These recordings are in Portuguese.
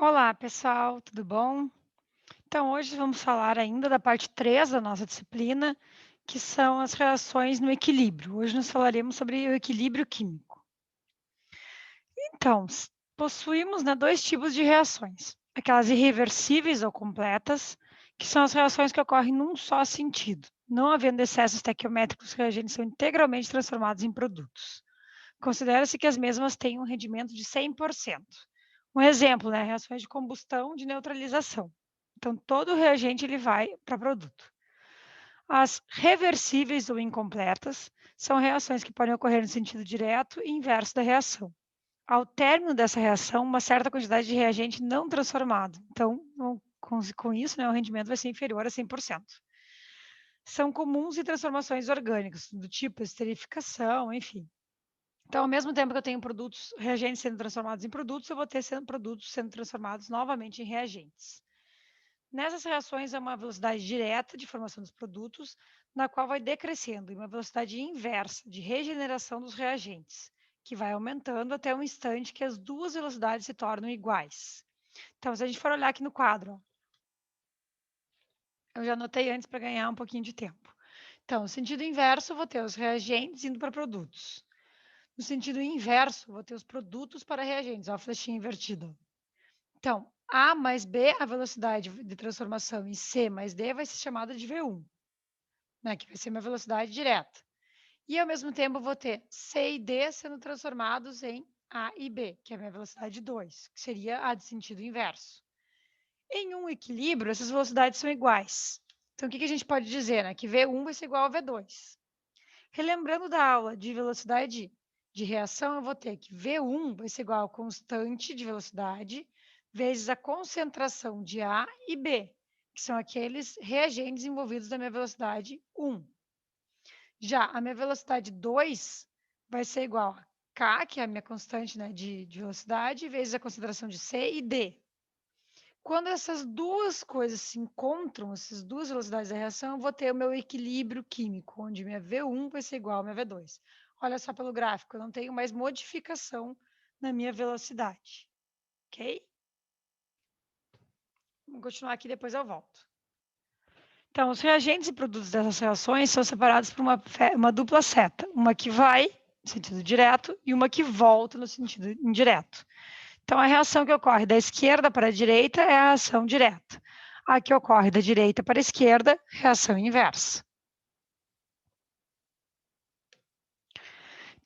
Olá, pessoal, tudo bom? Então, hoje vamos falar ainda da parte 3 da nossa disciplina, que são as reações no equilíbrio. Hoje nós falaremos sobre o equilíbrio químico. Então, possuímos, né, dois tipos de reações: aquelas irreversíveis ou completas, que são as reações que ocorrem num só sentido. Não havendo excessos estequiométricos, os reagentes são integralmente transformados em produtos. Considera-se que as mesmas têm um rendimento de 100%. Um exemplo, né, reações de combustão de neutralização. Então, todo reagente ele vai para produto. As reversíveis ou incompletas são reações que podem ocorrer no sentido direto e inverso da reação. Ao término dessa reação, uma certa quantidade de reagente não transformado. Então, com isso, né, o rendimento vai ser inferior a 100%. São comuns em transformações orgânicas, do tipo esterificação, enfim. Então, ao mesmo tempo que eu tenho produtos, reagentes sendo transformados em produtos, eu vou ter produtos sendo transformados novamente em reagentes. Nessas reações, é uma velocidade direta de formação dos produtos, na qual vai decrescendo, e uma velocidade inversa de regeneração dos reagentes, que vai aumentando até um instante que as duas velocidades se tornam iguais. Então, se a gente for olhar aqui no quadro, ó, eu já anotei antes para ganhar um pouquinho de tempo. Então, no sentido inverso, eu vou ter os reagentes indo para produtos. No sentido inverso, vou ter os produtos para reagentes, ó, a flechinha invertida. Então, A mais B, a velocidade de transformação em C mais D vai ser chamada de V1, né, que vai ser minha velocidade direta. E, ao mesmo tempo, eu vou ter C e D sendo transformados em A e B, que é a minha velocidade 2, que seria a de sentido inverso. Em um equilíbrio, essas velocidades são iguais. Então, o que a gente pode dizer? Né? Que V1 vai ser igual a V2. Relembrando da aula de velocidade de reação, eu vou ter que V1 vai ser igual a constante de velocidade vezes a concentração de A e B, que são aqueles reagentes envolvidos na minha velocidade 1. Já a minha velocidade 2 vai ser igual a K, que é a minha constante, né, de velocidade, vezes a concentração de C e D. Quando essas duas coisas se encontram, essas duas velocidades da reação, eu vou ter o meu equilíbrio químico, onde minha V1 vai ser igual a minha V2. Olha só pelo gráfico, eu não tenho mais modificação na minha velocidade, ok? Vamos continuar aqui, depois eu volto. Então, os reagentes e produtos dessas reações são separados por uma dupla seta, uma que vai no sentido direto e uma que volta no sentido indireto. Então, a reação que ocorre da esquerda para a direita é a reação direta. A que ocorre da direita para a esquerda, reação inversa.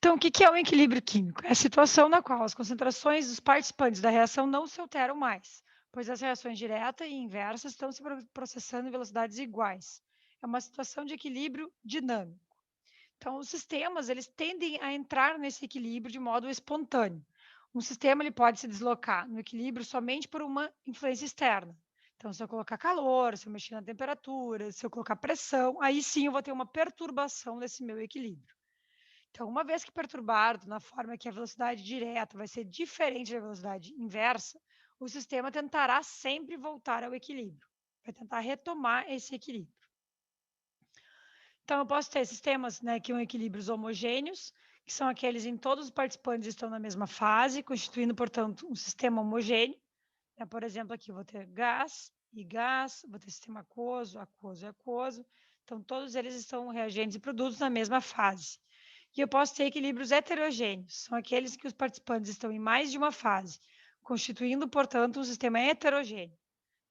Então, o que é o equilíbrio químico? É a situação na qual as concentrações dos participantes da reação não se alteram mais, pois as reações direta e inversa estão se processando em velocidades iguais. É uma situação de equilíbrio dinâmico. Então, os sistemas eles tendem a entrar nesse equilíbrio de modo espontâneo. Um sistema ele pode se deslocar no equilíbrio somente por uma influência externa. Então, se eu colocar calor, se eu mexer na temperatura, se eu colocar pressão, aí sim eu vou ter uma perturbação desse meu equilíbrio. Então, uma vez que perturbado na forma que a velocidade direta vai ser diferente da velocidade inversa, o sistema tentará sempre voltar ao equilíbrio, vai tentar retomar esse equilíbrio. Então, eu posso ter sistemas, né, que são equilíbrios homogêneos, que são aqueles em todos os participantes estão na mesma fase, constituindo, portanto, um sistema homogêneo. Por exemplo, aqui eu vou ter gás e gás, vou ter sistema aquoso, aquoso e aquoso. Então, todos eles estão reagentes e produtos na mesma fase. E eu posso ter equilíbrios heterogêneos, são aqueles que os participantes estão em mais de uma fase, constituindo, portanto, um sistema heterogêneo.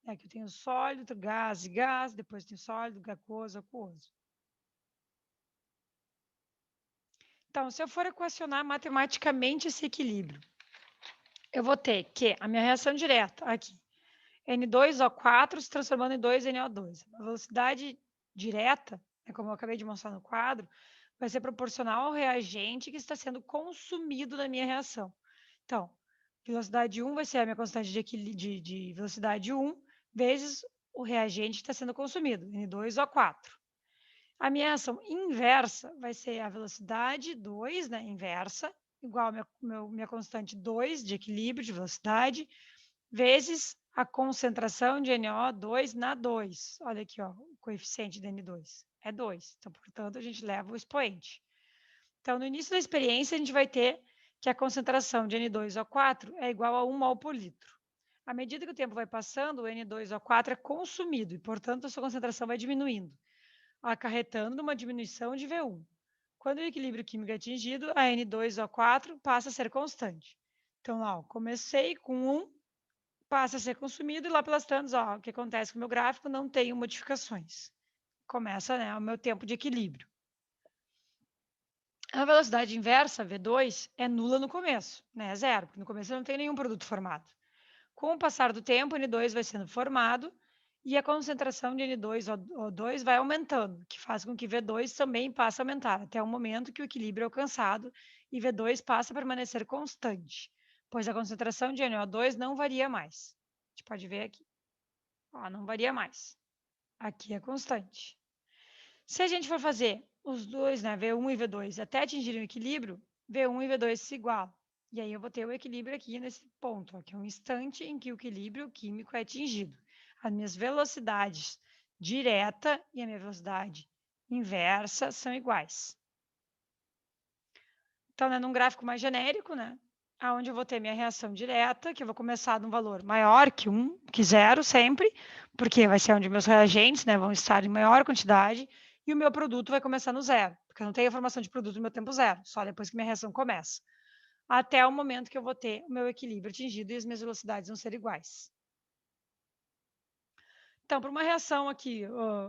Aqui eu tenho sólido, gás e gás, depois tenho sólido, aquoso, aquoso. Então, se eu for equacionar matematicamente esse equilíbrio, eu vou ter que a minha reação direta aqui, N2O4 se transformando em 2NO2. A velocidade direta, como eu acabei de mostrar no quadro, vai ser proporcional ao reagente que está sendo consumido na minha reação. Então, velocidade 1 vai ser a minha constante de velocidade 1 vezes o reagente que está sendo consumido, N2O4. A minha reação inversa vai ser a velocidade 2, né, inversa, igual a minha constante 2 de equilíbrio de velocidade, vezes a concentração de NO2 na 2. Olha aqui, ó, o coeficiente de N2 é 2. Então, portanto, a gente leva o expoente. Então, no início da experiência, a gente vai ter que a concentração de N2O4 é igual a 1 mol por litro. À medida que o tempo vai passando, o N2O4 é consumido e, portanto, a sua concentração vai diminuindo, acarretando numa diminuição de V1. Quando o equilíbrio químico é atingido, a N2O4 passa a ser constante. Então, lá, ó, comecei com 1, passa a ser consumido, e lá pelas tantas, ó, o que acontece com o meu gráfico, não tenho modificações. Começa, né, o meu tempo de equilíbrio. A velocidade inversa, V2, é nula no começo, né, é zero, porque no começo eu não tenho nenhum produto formado. Com o passar do tempo, N2 vai sendo formado e a concentração de N2O2 vai aumentando, que faz com que V2 também passe a aumentar, até o momento que o equilíbrio é alcançado e V2 passa a permanecer constante, pois a concentração de NO2 não varia mais. A gente pode ver aqui. Ó, não varia mais. Aqui é constante. Se a gente for fazer os dois, né, V1 e V2, até atingirem o equilíbrio, V1 e V2 se igualam. E aí eu vou ter o equilíbrio aqui nesse ponto, ó, que é um instante em que o equilíbrio químico é atingido. As minhas velocidades direta e a minha velocidade inversa são iguais. Então, né, num gráfico mais genérico, né, onde eu vou ter minha reação direta, que eu vou começar num valor maior que 1, que 0 sempre, porque vai ser onde meus reagentes, né, vão estar em maior quantidade, e o meu produto vai começar no 0, porque eu não tenho a formação de produto no meu tempo 0, só depois que minha reação começa, até o momento que eu vou ter o meu equilíbrio atingido e as minhas velocidades vão ser iguais. Então, para uma reação aqui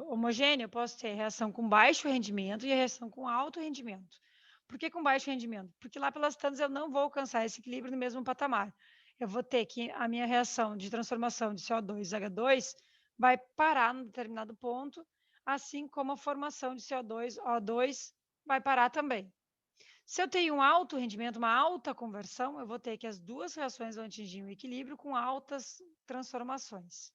homogênea, eu posso ter reação com baixo rendimento e a reação com alto rendimento. Por que com baixo rendimento? Porque lá pelas tantas eu não vou alcançar esse equilíbrio no mesmo patamar. Eu vou ter que a minha reação de transformação de CO2 em H2 vai parar num determinado ponto, assim como a formação de CO2 O2 vai parar também. Se eu tenho um alto rendimento, uma alta conversão, eu vou ter que as duas reações vão atingir um equilíbrio com altas transformações.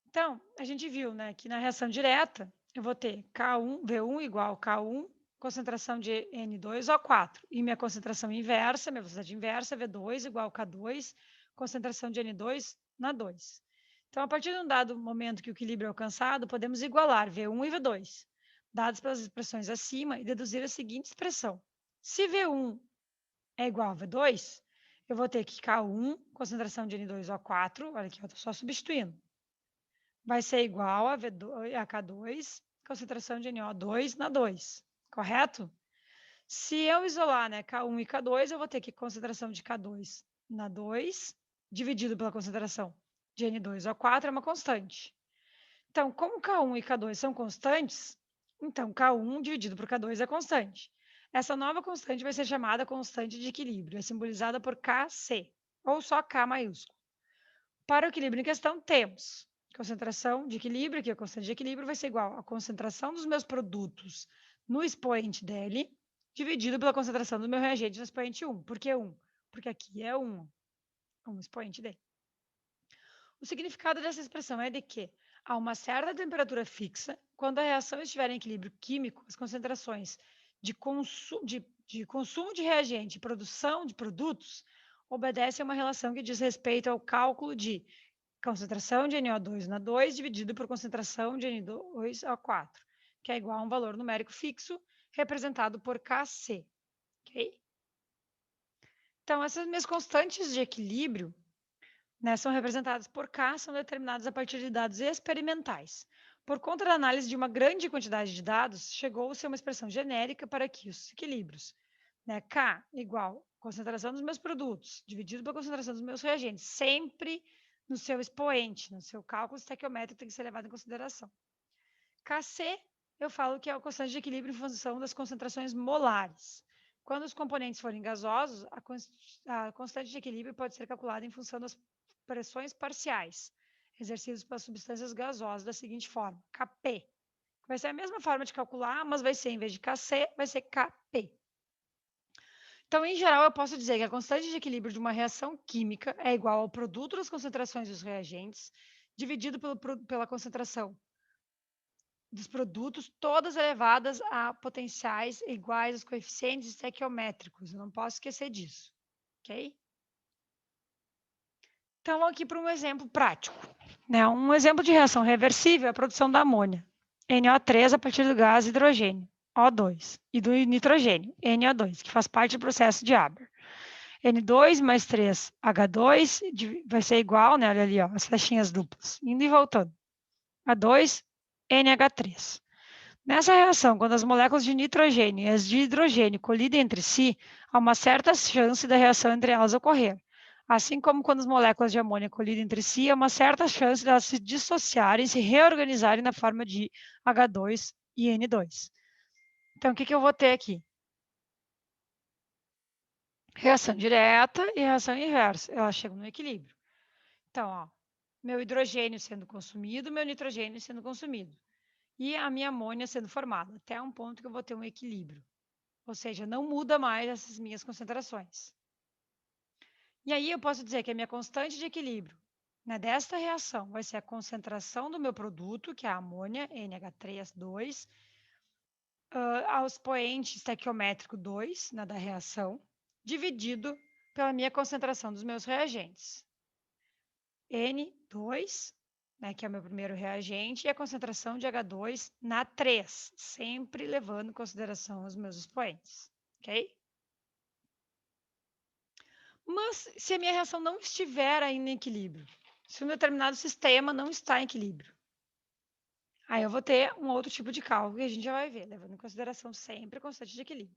Então, a gente viu, né, que na reação direta, eu vou ter K1, V1 igual K1, concentração de N2O4. E minha concentração inversa, minha velocidade inversa, V2 igual K2, concentração de N2 na 2. Então, a partir de um dado momento que o equilíbrio é alcançado, podemos igualar V1 e V2, dados pelas expressões acima, e deduzir a seguinte expressão. Se V1 é igual a V2, eu vou ter que K1, concentração de N2O4, olha aqui, eu estou só substituindo, vai ser igual a K2, concentração de NO2 na 2, correto? Se eu isolar, né, K1 e K2, eu vou ter que concentração de K2 na 2, dividido pela concentração de N2O4 é uma constante. Então, como K1 e K2 são constantes, então K1 dividido por K2 é constante. Essa nova constante vai ser chamada constante de equilíbrio, é simbolizada por Kc, ou só K maiúsculo. Para o equilíbrio em questão, temos concentração de equilíbrio, que a constante de equilíbrio vai ser igual à concentração dos meus produtos no expoente dele, dividido pela concentração do meu reagente no expoente 1. Por que 1? Porque aqui é 1 expoente dele. O significado dessa expressão é de que, a uma certa temperatura fixa, quando a reação estiver em equilíbrio químico, as concentrações de consumo de reagente e produção de produtos obedecem a uma relação que diz respeito ao cálculo de concentração de NO2 na 2 dividido por concentração de N2O4, que é igual a um valor numérico fixo representado por Kc. Okay? Então, essas minhas constantes de equilíbrio, né, são representadas por K, são determinadas a partir de dados experimentais. Por conta da análise de uma grande quantidade de dados, chegou-se a uma expressão genérica para que os equilíbrios, né, K igual concentração dos meus produtos, dividido pela concentração dos meus reagentes, sempre no seu expoente, no seu cálculo estequiométrico tem que ser levado em consideração. Kc, eu falo que é a constante de equilíbrio em função das concentrações molares. Quando os componentes forem gasosos, a constante de equilíbrio pode ser calculada em função das pressões parciais exercidas pelas substâncias gasosas da seguinte forma, Kp. Vai ser a mesma forma de calcular, mas vai ser, em vez de Kc, vai ser Kp. Então, em geral, eu posso dizer que a constante de equilíbrio de uma reação química é igual ao produto das concentrações dos reagentes, dividido pela concentração dos produtos, todas elevadas a potenciais iguais aos coeficientes estequiométricos. Eu não posso esquecer disso, ok? Então, aqui para um exemplo prático. Né? Um exemplo de reação reversível é a produção da amônia, NO3, a partir do gás hidrogênio, O2, e do nitrogênio, NO2, que faz parte do processo de Haber. N2 mais 3H2 vai ser igual, né? Olha ali, ó, as flechinhas duplas, indo e voltando. A2, NH3. Nessa reação, quando as moléculas de nitrogênio e as de hidrogênio colidem entre si, há uma certa chance da reação entre elas ocorrer. Assim como quando as moléculas de amônia colidem entre si, há uma certa chance de elas se dissociarem, se reorganizarem na forma de H2 e N2. Então, o que eu vou ter aqui? Reação direta e reação inversa. Elas chegam no equilíbrio. Então, ó, meu hidrogênio sendo consumido, meu nitrogênio sendo consumido. E a minha amônia sendo formada, até um ponto que eu vou ter um equilíbrio. Ou seja, não muda mais essas minhas concentrações. E aí eu posso dizer que a minha constante de equilíbrio, né, desta reação vai ser a concentração do meu produto, que é a amônia, NH3,2, ao expoente estequiométrico 2, né, da reação, dividido pela minha concentração dos meus reagentes. N2, né, que é o meu primeiro reagente, e a concentração de H2 na 3, sempre levando em consideração os meus expoentes, ok? Mas se a minha reação não estiver ainda em equilíbrio, se um determinado sistema não está em equilíbrio, aí eu vou ter um outro tipo de cálculo que a gente já vai ver, levando em consideração sempre a constante de equilíbrio.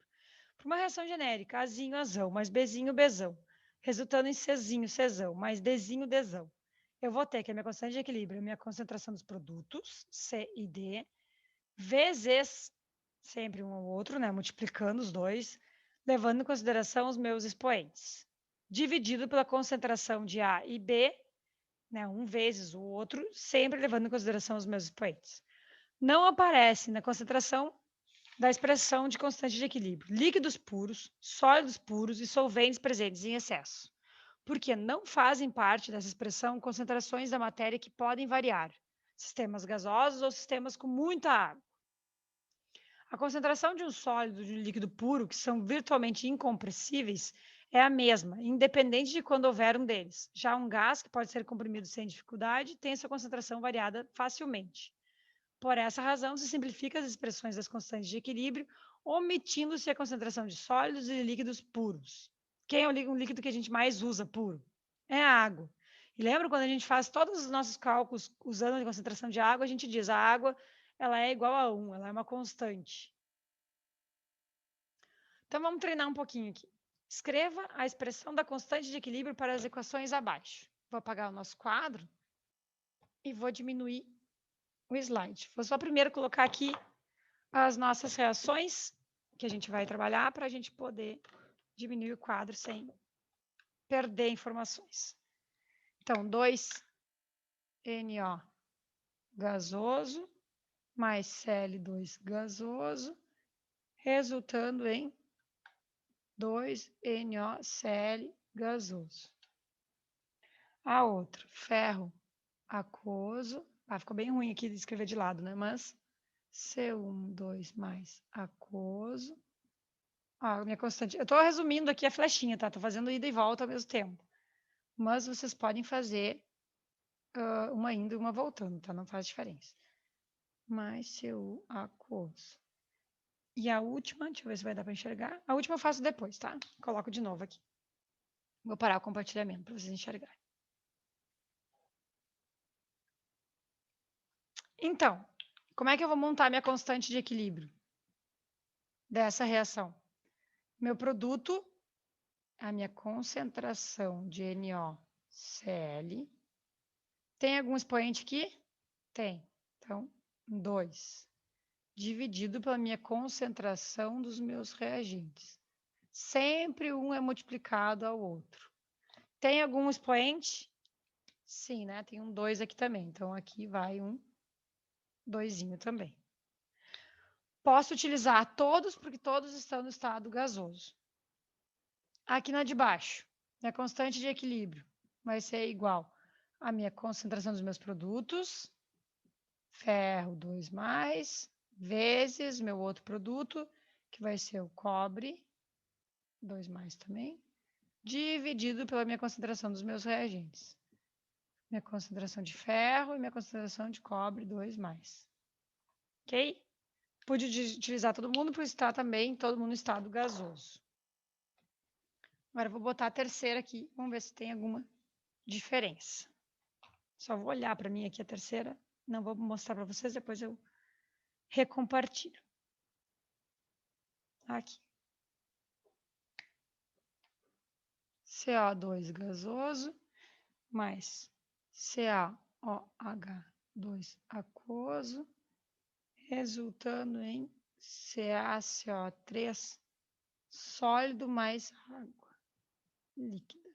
Para uma reação genérica, Azinho, Azão, mais Bzinho, Bzão, resultando em Czinho, Czão, mais Dzinho, Dzão, eu vou ter que a minha constante de equilíbrio, a minha concentração dos produtos, C e D, vezes sempre um ao outro, né, multiplicando os dois, levando em consideração os meus expoentes, dividido pela concentração de A e B, né, um vezes o outro, sempre levando em consideração os meus expoentes. Não aparece na concentração da expressão de constante de equilíbrio, líquidos puros, sólidos puros e solventes presentes em excesso, porque não fazem parte dessa expressão concentrações da matéria que podem variar, sistemas gasosos ou sistemas com muita água. A concentração de um sólido e de um líquido puro, que são virtualmente incompressíveis, é a mesma, independente de quando houver um deles. Já um gás, que pode ser comprimido sem dificuldade, tem sua concentração variada facilmente. Por essa razão, se simplifica as expressões das constantes de equilíbrio, omitindo-se a concentração de sólidos e líquidos puros. Quem é o líquido que a gente mais usa puro? É a água. E lembra quando a gente faz todos os nossos cálculos usando a concentração de água, a gente diz a água ela é igual a 1, ela é uma constante. Então vamos treinar um pouquinho aqui. Escreva a expressão da constante de equilíbrio para as equações abaixo. Vou apagar o nosso quadro e vou diminuir o slide. Vou só primeiro colocar aqui as nossas reações que a gente vai trabalhar para a gente poder diminuir o quadro sem perder informações. Então, 2NO gasoso mais Cl2 gasoso, resultando em 2NoCl gasoso. A outra, ferro aquoso. Ficou bem ruim aqui de escrever de lado, né? Mas C12 mais aquoso. Minha constante. Eu estou resumindo aqui a flechinha, tá? Estou fazendo ida e volta ao mesmo tempo. Mas vocês podem fazer uma indo e uma voltando, tá? Não faz diferença. Mais Cu aquoso. E a última, deixa eu ver se vai dar para enxergar. A última eu faço depois, tá? Coloco de novo aqui. Vou parar o compartilhamento para vocês enxergarem. Então, como é que eu vou montar minha constante de equilíbrio dessa reação? Meu produto, a minha concentração de NoCl. Tem algum expoente aqui? Tem. Então, 2 dividido pela minha concentração dos meus reagentes. Sempre um é multiplicado ao outro. Tem algum expoente? Sim, né? Tem um 2 aqui também. Então, aqui vai um 2 também. Posso utilizar todos, porque todos estão no estado gasoso. Aqui na de baixo, minha constante de equilíbrio vai ser igual à minha concentração dos meus produtos, ferro 2+, vezes meu outro produto, que vai ser o cobre, 2+ também, dividido pela minha concentração dos meus reagentes. Minha concentração de ferro e minha concentração de cobre, 2+. Ok? Pude utilizar todo mundo, por estar também todo mundo em estado gasoso. Agora eu vou botar a terceira aqui, vamos ver se tem alguma diferença. Só vou olhar para mim aqui a terceira, não vou mostrar para vocês, depois eu recompartilho. Aqui. CO2 gasoso mais CaOH2 aquoso, resultando em CaCO3 sólido mais água líquida.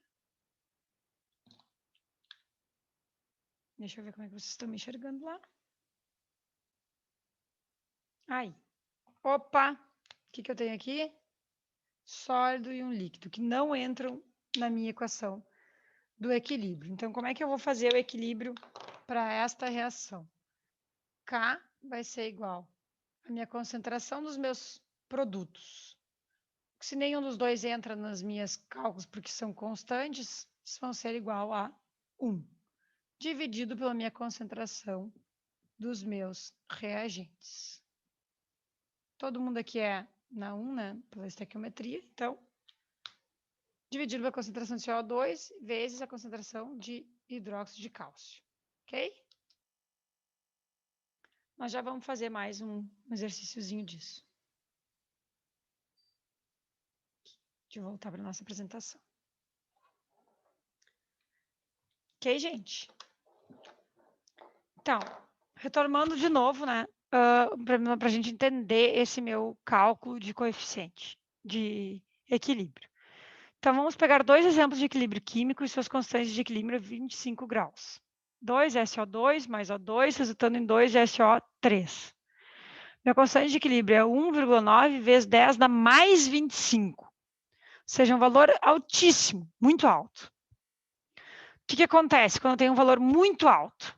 Deixa eu ver como é que vocês estão me enxergando lá. Aí. Opa! O que eu tenho aqui? Sólido e um líquido, que não entram na minha equação do equilíbrio. Então, como é que eu vou fazer o equilíbrio para esta reação? K vai ser igual à minha concentração dos meus produtos. Se nenhum dos dois entra nas minhas cálculos porque são constantes, eles vão ser igual a 1, dividido pela minha concentração dos meus reagentes. Todo mundo aqui é na 1, né? Pela estequiometria. Então, dividido pela concentração de CO2 vezes a concentração de hidróxido de cálcio. Ok? Nós já vamos fazer mais um exercíciozinho disso. Deixa eu voltar para a nossa apresentação. Ok, gente? Então, retomando de novo, né? Para a gente entender esse meu cálculo de coeficiente de equilíbrio. Então, vamos pegar dois exemplos de equilíbrio químico e suas constantes de equilíbrio a 25 graus. 2 SO2 mais O2, resultando em 2 SO3. Minha constante de equilíbrio é 1,9 vezes 10 na mais 25. Ou seja, um valor altíssimo, muito alto. O que acontece quando eu tenho um valor muito alto?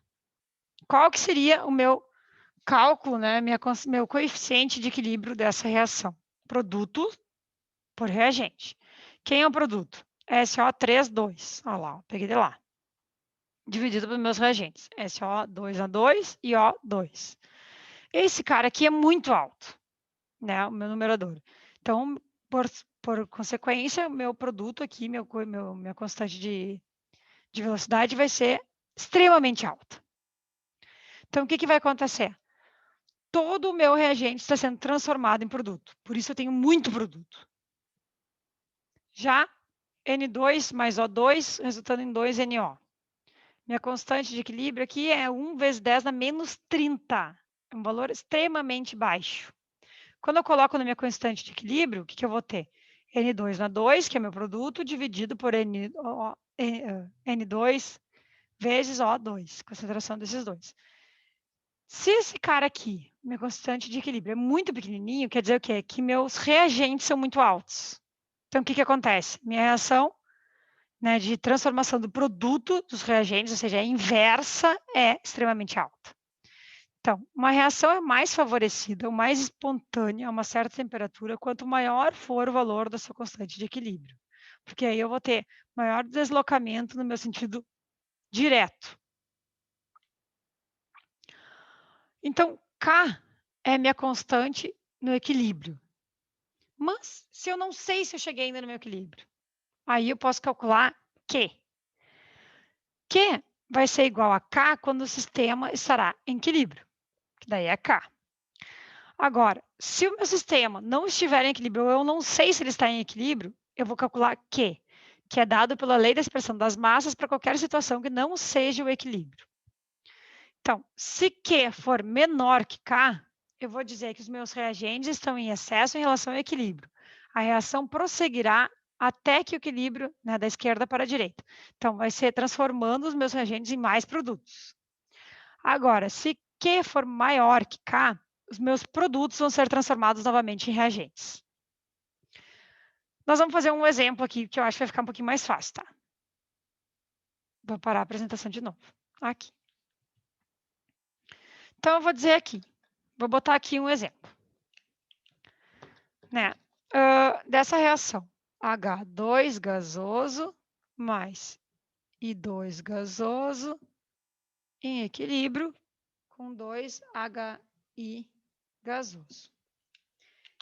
Qual que seria o meu cálculo, né, meu coeficiente de equilíbrio dessa reação? Produto por reagente. Quem é o produto? SO3,2. Olha lá, peguei de lá. Dividido pelos meus reagentes. SO2A2 e O2. Esse cara aqui é muito alto, né, o meu numerador. Então, por consequência, meu produto aqui, minha constante de velocidade vai ser extremamente alta. Então, o que vai acontecer? Todo o meu reagente está sendo transformado em produto. Por isso, eu tenho muito produto. Já N2 mais O2, resultando em 2NO. Minha constante de equilíbrio aqui é 1 vezes 10 na menos 30. É um valor extremamente baixo. Quando eu coloco na minha constante de equilíbrio, o que eu vou ter? N2 na 2, que é meu produto, dividido por N2 vezes O2, concentração desses dois. Se esse cara aqui, minha constante de equilíbrio, é muito pequenininho, quer dizer o quê? Que meus reagentes são muito altos. Então, o que acontece? Minha reação, né, de transformação do produto dos reagentes, ou seja, a inversa, é extremamente alta. Então, uma reação é mais favorecida ou mais espontânea a uma certa temperatura quanto maior for o valor da sua constante de equilíbrio. Porque aí eu vou ter maior deslocamento no meu sentido direto. Então, K é minha constante no equilíbrio. Mas, se eu não sei se eu cheguei ainda no meu equilíbrio, aí eu posso calcular Q. Q vai ser igual a K quando o sistema estará em equilíbrio, que daí é K. Agora, se o meu sistema não estiver em equilíbrio, ou eu não sei se ele está em equilíbrio, eu vou calcular Q, que é dado pela lei da expressão das massas para qualquer situação que não seja o equilíbrio. Então, se Q for menor que K, eu vou dizer que os meus reagentes estão em excesso em relação ao equilíbrio. A reação prosseguirá até que o equilíbrio, né, da esquerda para a direita. Então, vai ser transformando os meus reagentes em mais produtos. Agora, se Q for maior que K, os meus produtos vão ser transformados novamente em reagentes. Nós vamos fazer um exemplo aqui, que eu acho que vai ficar um pouquinho mais fácil, tá? Vou parar a apresentação de novo. Aqui. Então, eu vou dizer aqui. Vou botar aqui um exemplo. Né? Dessa reação. H2 gasoso mais I2 gasoso em equilíbrio com 2HI gasoso.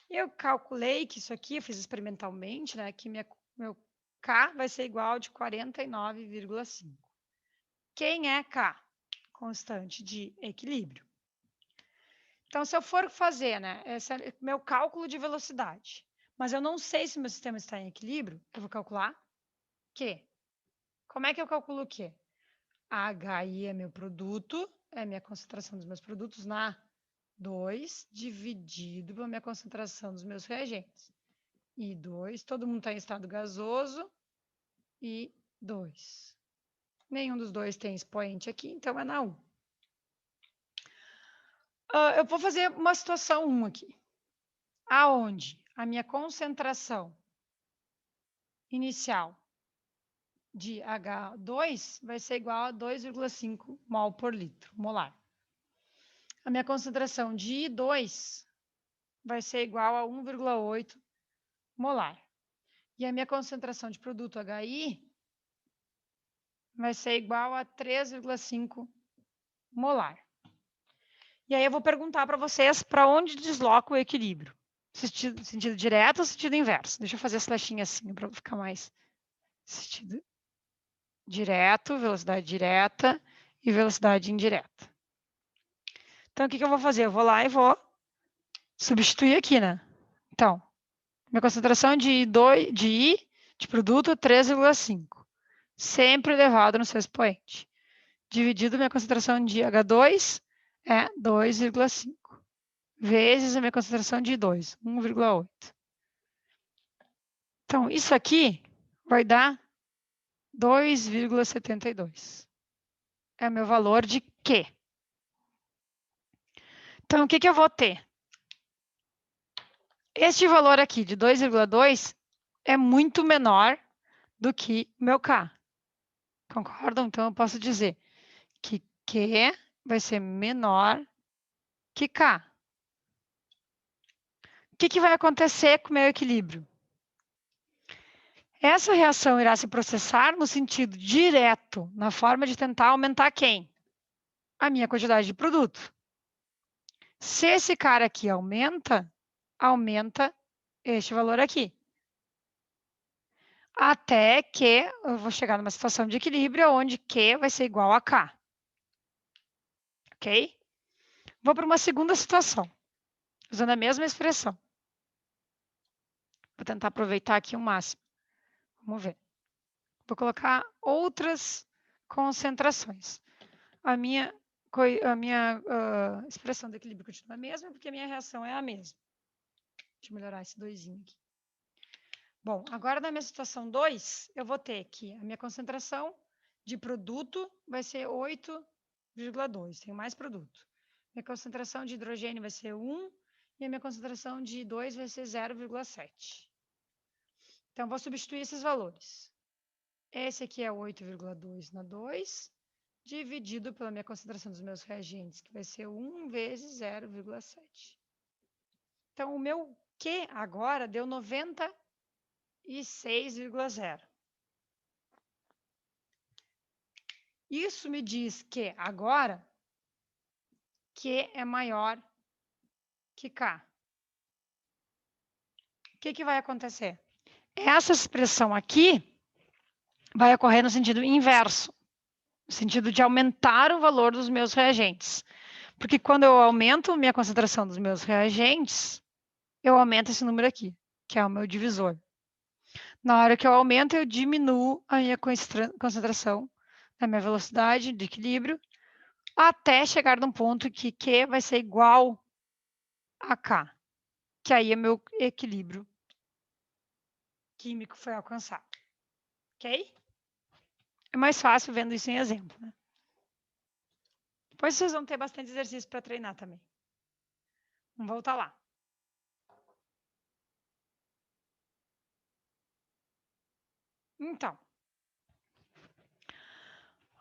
Eu calculei que isso aqui, eu fiz experimentalmente, né, que meu K vai ser igual de 49,5. Quem é K? Constante de equilíbrio. Então, se eu for fazer, né, esse é meu cálculo de velocidade, mas eu não sei se meu sistema está em equilíbrio, eu vou calcular Q. Como é que eu calculo o Q? HI é meu produto, é minha concentração dos meus produtos na 2 dividido pela minha concentração dos meus reagentes. E 2, todo mundo está em estado gasoso, e 2. Nenhum dos dois tem expoente aqui, então é na 1. Eu vou fazer uma situação 1 aqui, aonde a minha concentração inicial de H2 vai ser igual a 2,5 mol por litro molar. A minha concentração de I2 vai ser igual a 1,8 molar. E a minha concentração de produto HI vai ser igual a 3,5 molar. E aí eu vou perguntar para vocês para onde desloca o equilíbrio. Sentido direto ou sentido inverso? Deixa eu fazer essa flechinha assim para ficar mais sentido direto, velocidade direta e velocidade indireta. Então, o que eu vou fazer? Eu vou lá e vou substituir aqui, né? Então, minha concentração de I de produto é 3,5. Sempre elevado no seu expoente. Dividido minha concentração de H2 é 2,5. Vezes a minha concentração de I2, 1,8. Então, isso aqui vai dar 2,72. É o meu valor de Q. Então, o que eu vou ter? Este valor aqui de 2,2 é muito menor do que o meu K. Concordam? Então, eu posso dizer que Q vai ser menor que K. O que vai acontecer com o meu equilíbrio? Essa reação irá se processar no sentido direto, na forma de tentar aumentar quem? A minha quantidade de produto. Se esse cara aqui aumenta, aumenta este valor aqui. Até que eu vou chegar numa situação de equilíbrio onde Q vai ser igual a K. Ok? Vou para uma segunda situação, usando a mesma expressão. Vou tentar aproveitar aqui o máximo. Vamos ver. Vou colocar outras concentrações. A minha expressão do equilíbrio continua a mesma, porque a minha reação é a mesma. Deixa eu melhorar esse doisinho aqui. Bom, agora na minha situação 2, eu vou ter que a minha concentração de produto vai ser 8,2, tenho mais produto. Minha concentração de hidrogênio vai ser 1 e a minha concentração de 2 vai ser 0,7. Então, vou substituir esses valores. Esse aqui é 8,2 na 2, dividido pela minha concentração dos meus reagentes, que vai ser 1 vezes 0,7. Então, o meu Q agora deu 96,0. Isso me diz que agora Q é maior que K. O que vai acontecer? Essa expressão aqui vai ocorrer no sentido inverso, no sentido de aumentar o valor dos meus reagentes. Porque quando eu aumento minha concentração dos meus reagentes, eu aumento esse número aqui, que é o meu divisor. Na hora que eu aumento, eu diminuo a minha concentração, a minha velocidade de equilíbrio, até chegar num ponto que Q vai ser igual a K, que aí é meu equilíbrio químico foi alcançado. Ok? É mais fácil vendo isso em exemplo, né? Depois vocês vão ter bastante exercício para treinar também. Vamos voltar lá. Então,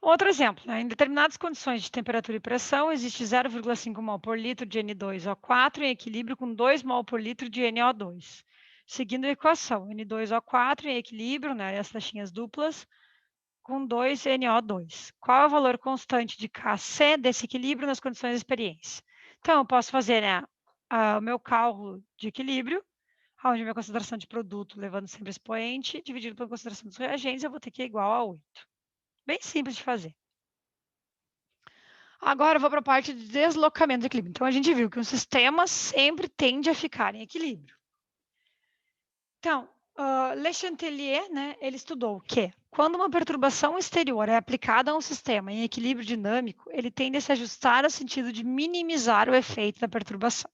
outro exemplo, né? Em determinadas condições de temperatura e pressão, existe 0,5 mol por litro de N2O4 em equilíbrio com 2 mol por litro de NO2. Seguindo a equação, N2O4 em equilíbrio, né, as taxinhas duplas, com 2 NO2. Qual é o valor constante de Kc desse equilíbrio nas condições de experiência? Então, eu posso fazer, né, o meu cálculo de equilíbrio onde a minha concentração de produto, levando sempre expoente, dividido pela concentração dos reagentes, eu vou ter que ir igual a 8. Bem simples de fazer. Agora eu vou para a parte de deslocamento de equilíbrio. Então, a gente viu que um sistema sempre tende a ficar em equilíbrio. Então, Le Chatelier, né, ele estudou que quando uma perturbação exterior é aplicada a um sistema em equilíbrio dinâmico, ele tende a se ajustar no sentido de minimizar o efeito da perturbação.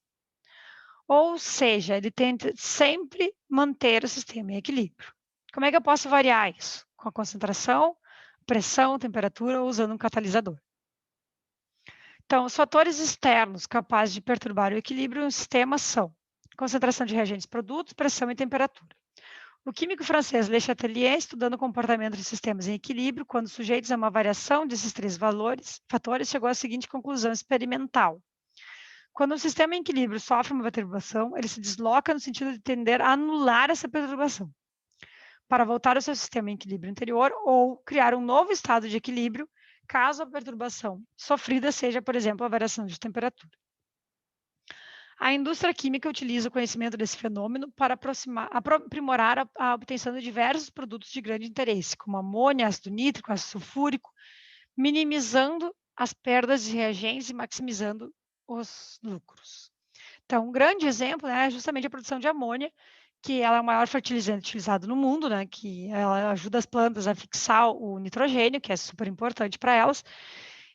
Ou seja, ele tenta sempre manter o sistema em equilíbrio. Como é que eu posso variar isso? Com a concentração, pressão, temperatura ou usando um catalisador. Então, os fatores externos capazes de perturbar o equilíbrio em um sistema são concentração de reagentes produtos, pressão e temperatura. O químico francês Le Chatelier, estudando o comportamento de sistemas em equilíbrio, quando sujeitos a uma variação desses três fatores, chegou à seguinte conclusão experimental. Quando um sistema em equilíbrio sofre uma perturbação, ele se desloca no sentido de tender a anular essa perturbação, para voltar ao seu sistema em equilíbrio anterior ou criar um novo estado de equilíbrio, caso a perturbação sofrida seja, por exemplo, a variação de temperatura. A indústria química utiliza o conhecimento desse fenômeno para aprimorar a obtenção de diversos produtos de grande interesse, como amônia, ácido nítrico, ácido sulfúrico, minimizando as perdas de reagentes e maximizando os lucros. Então, um grande exemplo, né, é justamente a produção de amônia, que ela é o maior fertilizante utilizado no mundo, né, que ela ajuda as plantas a fixar o nitrogênio, que é super importante para elas.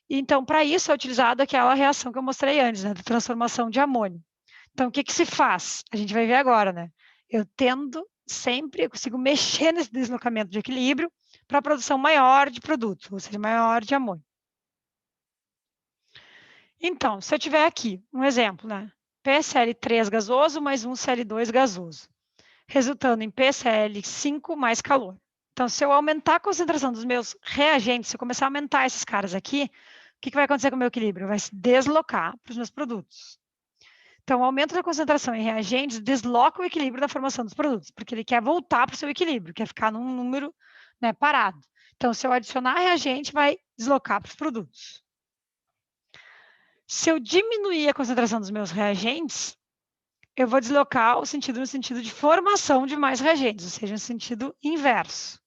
Então, para isso é utilizada aquela reação que eu mostrei antes, né, de transformação de amônio. Então, o que se faz? A gente vai ver agora, né? Eu consigo mexer nesse deslocamento de equilíbrio para a produção maior de produto, ou seja, maior de amônio. Então, se eu tiver aqui um exemplo, né? PCl3 gasoso mais um Cl2 gasoso, resultando em PCl5 mais calor. Então, se eu aumentar a concentração dos meus reagentes, se eu começar a aumentar esses caras aqui, o que vai acontecer com o meu equilíbrio? Vai se deslocar para os meus produtos. Então, o aumento da concentração em reagentes desloca o equilíbrio da formação dos produtos, porque ele quer voltar para o seu equilíbrio, quer ficar num número, né, parado. Então, se eu adicionar reagente, vai deslocar para os produtos. Se eu diminuir a concentração dos meus reagentes, eu vou deslocar no sentido de formação de mais reagentes, ou seja, no sentido inverso.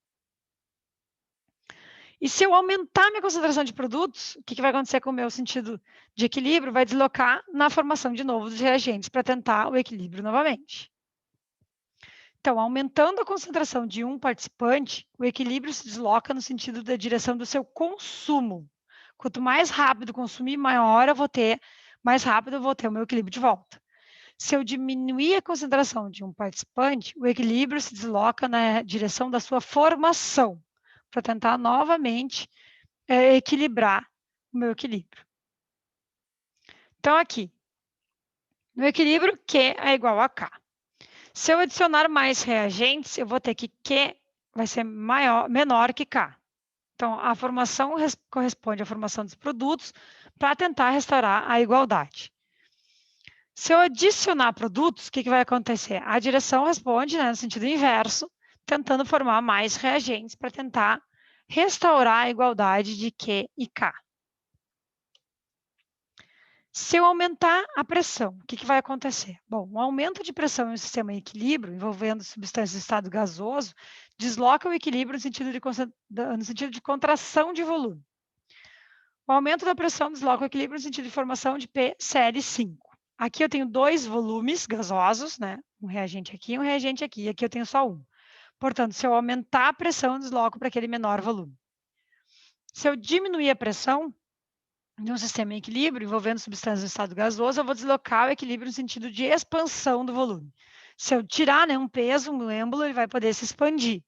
E se eu aumentar minha concentração de produtos, o que vai acontecer com o meu sentido de equilíbrio? Vai deslocar na formação de novo dos reagentes para tentar o equilíbrio novamente. Então, aumentando a concentração de um participante, o equilíbrio se desloca no sentido da direção do seu consumo. Quanto mais rápido consumir, mais rápido eu vou ter o meu equilíbrio de volta. Se eu diminuir a concentração de um participante, o equilíbrio se desloca na direção da sua formação, para tentar novamente equilibrar o meu equilíbrio. Então, aqui, no equilíbrio, Q é igual a K. Se eu adicionar mais reagentes, eu vou ter que Q vai ser menor que K. Então, a formação corresponde à formação dos produtos para tentar restaurar a igualdade. Se eu adicionar produtos, o que vai acontecer? A direção responde, né, no sentido inverso, tentando formar mais reagentes para tentar restaurar a igualdade de Q e K. Se eu aumentar a pressão, o que vai acontecer? Bom, o aumento de pressão em um sistema em equilíbrio, envolvendo substâncias em estado gasoso, desloca o equilíbrio no sentido de contração de volume. O aumento da pressão desloca o equilíbrio no sentido de formação de PCl5. Aqui eu tenho dois volumes gasosos, né? Um reagente aqui e um reagente aqui. E aqui eu tenho só um. Portanto, se eu aumentar a pressão, eu desloco para aquele menor volume. Se eu diminuir a pressão de um sistema em equilíbrio, envolvendo substâncias em estado gasoso, eu vou deslocar o equilíbrio no sentido de expansão do volume. Se eu tirar, né, um peso, um êmbolo, ele vai poder se expandir.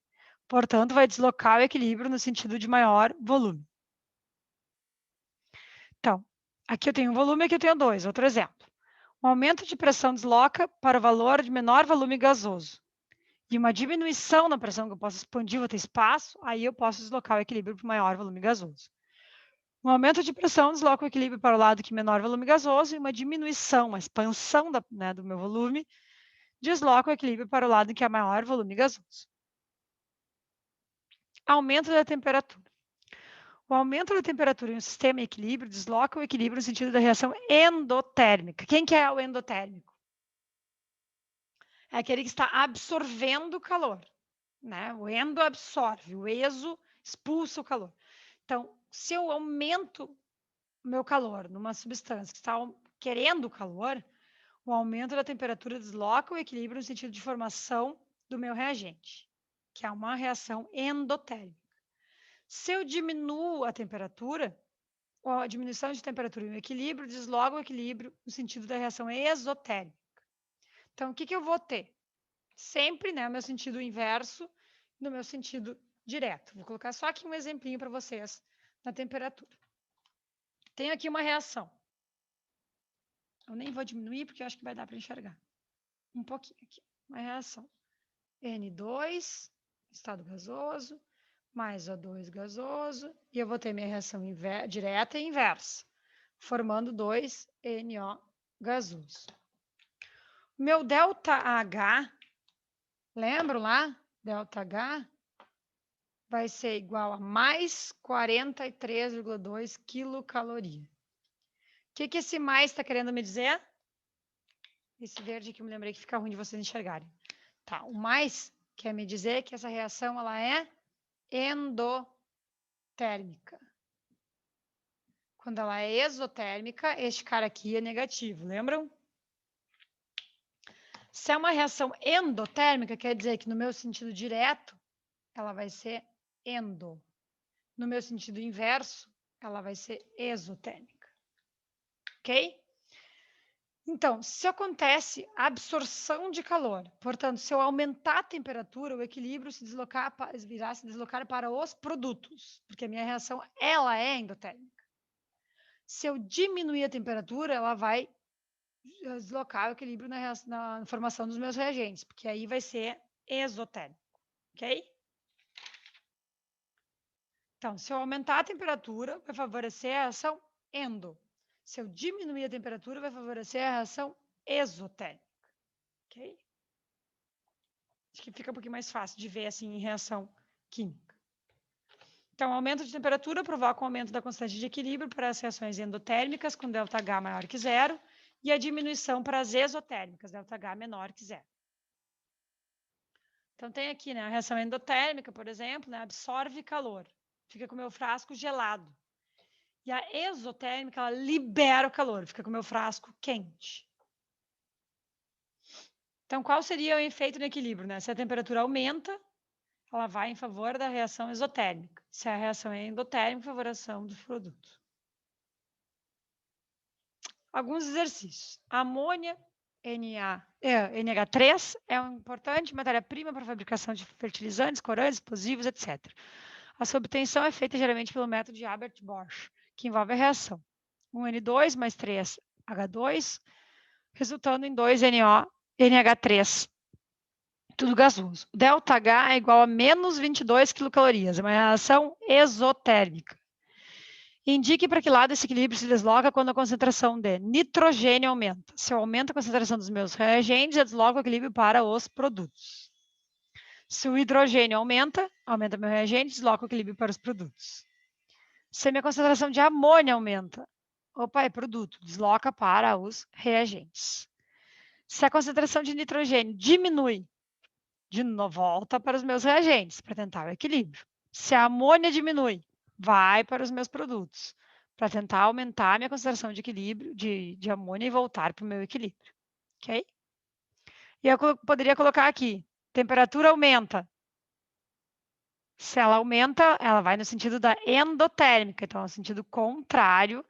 Portanto, vai deslocar o equilíbrio no sentido de maior volume. Então, aqui eu tenho um volume, aqui eu tenho dois. Outro exemplo. O aumento de pressão desloca para o valor de menor volume gasoso. E uma diminuição na pressão, que eu posso expandir, vou ter espaço, aí eu posso deslocar o equilíbrio para o maior volume gasoso. Um aumento de pressão desloca o equilíbrio para o lado que menor volume gasoso e uma diminuição, uma expansão do meu volume, desloca o equilíbrio para o lado que é maior volume gasoso. Aumento da temperatura. O aumento da temperatura em um sistema em equilíbrio desloca o equilíbrio no sentido da reação endotérmica. Quem que é o endotérmico? é aquele que está absorvendo calor, né? O endo absorve, o exo expulsa o calor. Então, se eu aumento o meu calor numa substância que está querendo calor, o aumento da temperatura desloca o equilíbrio no sentido de formação do meu reagente, que é uma reação endotérmica. Se eu diminuo a temperatura, a diminuição de temperatura e o equilíbrio desloca o equilíbrio no sentido da reação exotérmica. Então, o que eu vou ter? Sempre, né, o meu sentido inverso no meu sentido direto. Vou colocar só aqui um exemplinho para vocês na temperatura. Tenho aqui uma reação. Eu nem vou diminuir, porque eu acho que vai dar para enxergar. Um pouquinho aqui. Uma reação. N2, estado gasoso, mais O2 gasoso, e eu vou ter minha reação direta e inversa, formando 2NO gasoso. Meu ΔH, lembram lá? ΔH vai ser igual a mais 43,2 quilocaloria. O que esse mais está querendo me dizer? Esse verde aqui eu me lembrei que fica ruim de vocês enxergarem. Tá, o mais quer me dizer que essa reação ela é endotérmica. Quando ela é exotérmica, este cara aqui é negativo, lembram? Se é uma reação endotérmica, quer dizer que no meu sentido direto, ela vai ser endo. No meu sentido inverso, ela vai ser exotérmica. Ok? Então, se acontece absorção de calor, portanto, se eu aumentar a temperatura, o equilíbrio virá se deslocar para os produtos, porque a minha reação ela é endotérmica. Se eu diminuir a temperatura, ela vai deslocar o equilíbrio na formação dos meus reagentes, porque aí vai ser exotérmico, ok? Então, se eu aumentar a temperatura, vai favorecer a reação endo. Se eu diminuir a temperatura, vai favorecer a reação exotérmica, ok? Acho que fica um pouquinho mais fácil de ver assim em reação química. Então, o aumento de temperatura provoca um aumento da constante de equilíbrio para as reações endotérmicas com ΔH maior que zero e a diminuição para as exotérmicas, ΔH menor que zero. Então, tem aqui, né, a reação endotérmica, por exemplo, né, absorve calor, fica com o meu frasco gelado. E a exotérmica, ela libera o calor, fica com o meu frasco quente. Então, qual seria o efeito no equilíbrio? Né? Se a temperatura aumenta, ela vai em favor da reação exotérmica. Se a reação é endotérmica, favoração dos produtos. Alguns exercícios. Amônia, NH3 é uma importante matéria-prima para a fabricação de fertilizantes, corantes, explosivos, etc. A sua obtenção é feita geralmente pelo método de Haber-Bosch, que envolve a reação 1N2 mais 3H2, resultando em 2NH3, tudo gasoso. O ΔH é igual a menos 22 quilocalorias, é uma reação exotérmica. Indique para que lado esse equilíbrio se desloca quando a concentração de nitrogênio aumenta. Se eu aumento a concentração dos meus reagentes, eu desloco o equilíbrio para os produtos. Se o hidrogênio aumenta meu reagente, desloca o equilíbrio para os produtos. Se a minha concentração de amônia aumenta, é produto, desloca para os reagentes. Se a concentração de nitrogênio diminui, de novo, volta para os meus reagentes, para tentar o equilíbrio. Se a amônia diminui, vai para os meus produtos, para tentar aumentar a minha concentração de equilíbrio, de amônia e voltar para o meu equilíbrio. Ok? E eu poderia colocar aqui, temperatura aumenta. Se ela aumenta, ela vai no sentido da endotérmica, então, no sentido contrário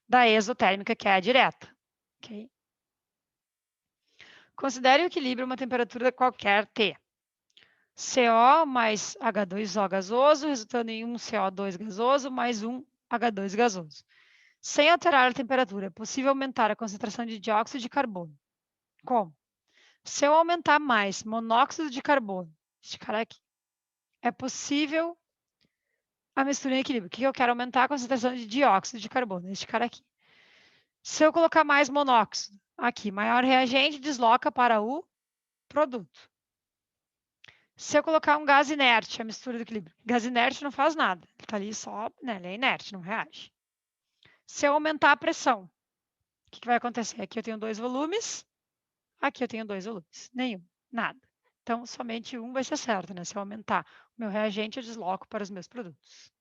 da exotérmica, que é a direta. Ok? Considere o equilíbrio uma temperatura qualquer T. CO mais H2O gasoso, resultando em um CO2 gasoso mais um H2 gasoso. Sem alterar a temperatura, é possível aumentar a concentração de dióxido de carbono. Como? Se eu aumentar mais monóxido de carbono, este cara aqui, é possível a mistura em equilíbrio. O que eu quero? Aumentar a concentração de dióxido de carbono, este cara aqui. Se eu colocar mais monóxido, aqui, maior reagente, desloca para o produto. Se eu colocar um gás inerte, a mistura do equilíbrio. Gás inerte não faz nada. Ele está ali só, né? Ele é inerte, não reage. Se eu aumentar a pressão, o que vai acontecer? Aqui eu tenho dois volumes, aqui eu tenho dois volumes. Nenhum. Nada. Então, somente um vai ser certo, né? Se eu aumentar o meu reagente, eu desloco para os meus produtos.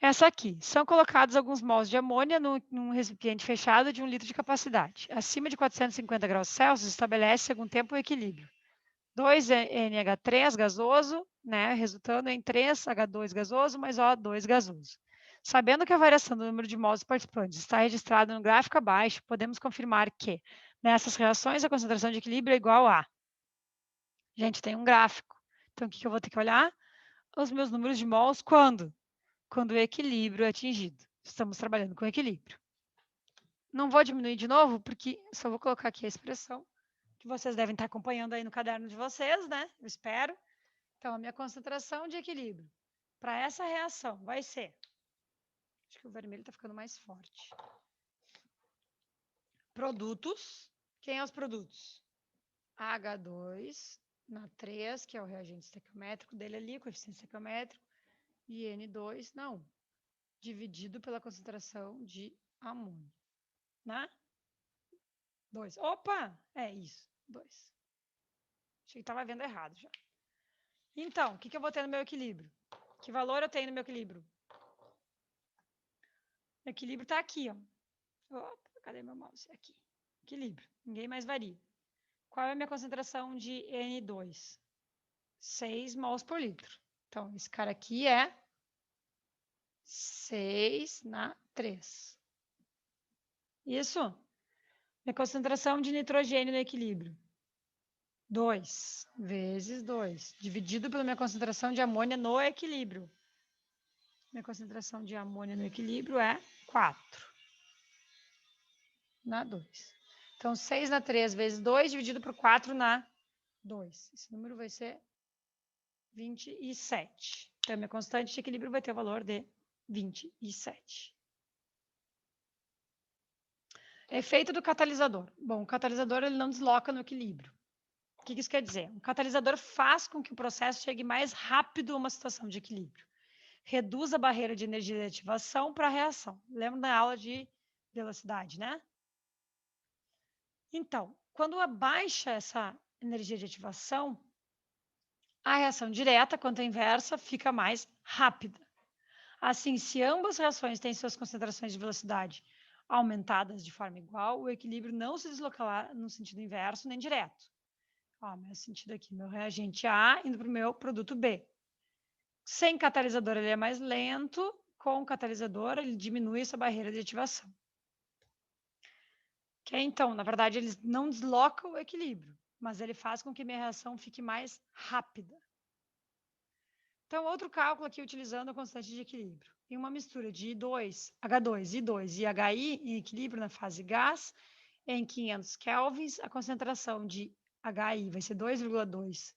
Essa aqui. São colocados alguns mols de amônia num recipiente fechado de 1 litro de capacidade. Acima de 450 graus Celsius, estabelece, algum tempo, o equilíbrio. 2NH3 gasoso, né, resultando em 3H2 gasoso mais O2 gasoso. Sabendo que a variação do número de mols participantes está registrada no gráfico abaixo, podemos confirmar que, nessas reações, a concentração de equilíbrio é igual a... Gente, tem um gráfico. Então, o que eu vou ter que olhar? Os meus números de mols quando? Quando o equilíbrio é atingido. Estamos trabalhando com equilíbrio. Não vou diminuir de novo, porque só vou colocar aqui a expressão, que vocês devem estar acompanhando aí no caderno de vocês, né? Eu espero. Então, a minha concentração de equilíbrio para essa reação vai ser... Acho que o vermelho está ficando mais forte. Produtos. Quem é os produtos? H2 na 3, que é o reagente estequiométrico dele ali, coeficiente estequiométrico, e N2 na 1, dividido pela concentração de amônio, né? 2. Opa! É isso, 2. Achei que estava vendo errado já. Então, o que eu vou ter no meu equilíbrio? Que valor eu tenho no meu equilíbrio? O equilíbrio está aqui, ó. Opa, cadê meu mouse? Aqui. Equilíbrio. Ninguém mais varia. Qual é a minha concentração de N2? 6 mols por litro. Então, esse cara aqui é 6 na 3. Isso? Minha concentração de nitrogênio no equilíbrio. 2 vezes 2, dividido pela minha concentração de amônia no equilíbrio. Minha concentração de amônia no equilíbrio é 4 na 2. Então, 6 na 3 vezes 2, dividido por 4 na 2. Esse número vai ser 27. Então, a minha constante de equilíbrio vai ter o valor de 27. Efeito do catalisador. Bom, o catalisador ele não desloca no equilíbrio. O que isso quer dizer? Um catalisador faz com que o processo chegue mais rápido a uma situação de equilíbrio. Reduz a barreira de energia de ativação para a reação. Lembra da aula de velocidade, né? Então, quando abaixa essa energia de ativação, a reação direta, quanto à inversa, fica mais rápida. Assim, se ambas reações têm suas concentrações de velocidade aumentadas de forma igual, o equilíbrio não se deslocará no sentido inverso nem direto. Ó, meu sentido aqui, meu reagente A indo para o meu produto B. Sem catalisador ele é mais lento, com catalisador ele diminui essa barreira de ativação. Okay? Então, na verdade, eles não deslocam o equilíbrio, mas ele faz com que minha reação fique mais rápida. Então, outro cálculo aqui utilizando a constante de equilíbrio. Em uma mistura de I2, H2, I2 e HI em equilíbrio na fase gás, em 500 kelvins, a concentração de HI vai ser 2,2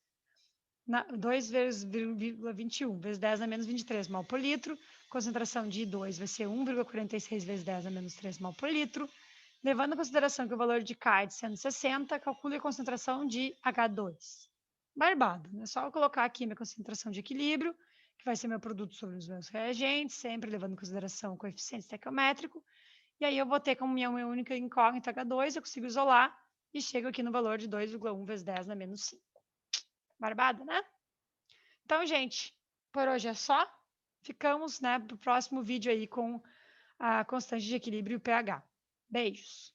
vezes 2,21 vezes 10 a menos 23 mol por litro. Concentração de I2 vai ser 1,46 vezes 10 a menos 3 mol por litro. Levando em consideração que o valor de K é de 160, calcule a concentração de H2. Barbado, é só eu colocar aqui minha concentração de equilíbrio, que vai ser meu produto sobre os meus reagentes, sempre levando em consideração o coeficiente estequiométrico. E aí eu vou ter como minha única incógnita H2, eu consigo isolar e chego aqui no valor de 2,1 vezes 10 a menos 5. Barbado, né? Então, gente, por hoje é só. Ficamos, né, para o próximo vídeo aí com a constante de equilíbrio e o pH. Beijos!